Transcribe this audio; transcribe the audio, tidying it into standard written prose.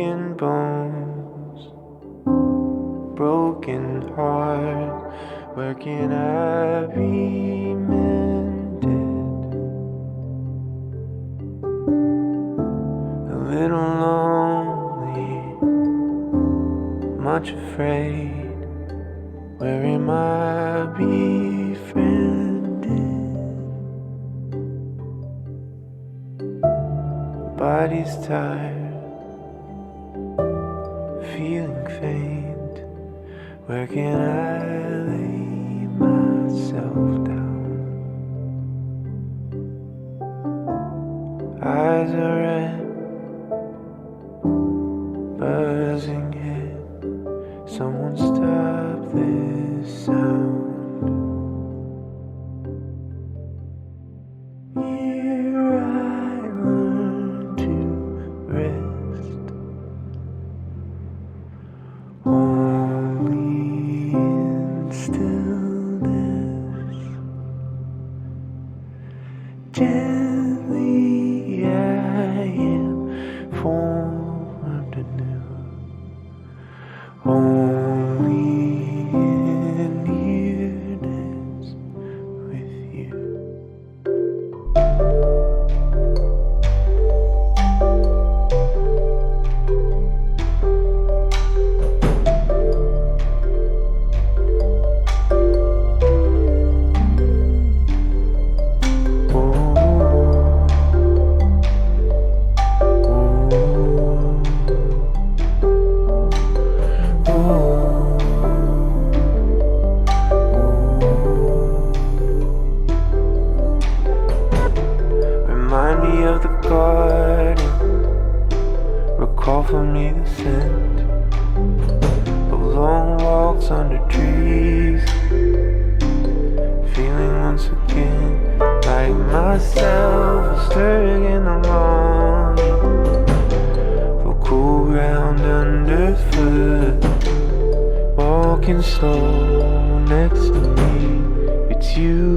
broken bones, broken heart. Where can I be mended? A little lonely, much afraid. Where am I befriended? Body's tired, feeling faint. Where can I lay myself down? Eyes are red, buzzing head. Someone stop this sound. Here I learn to rest, only in stillness. Gently I am formed anew, only in nearness with you. Remind me of the garden, recall for me the scent of long walks under trees, feeling once again like myself, stirring in the longing for cool ground underfoot, walking slow next to me. It's you.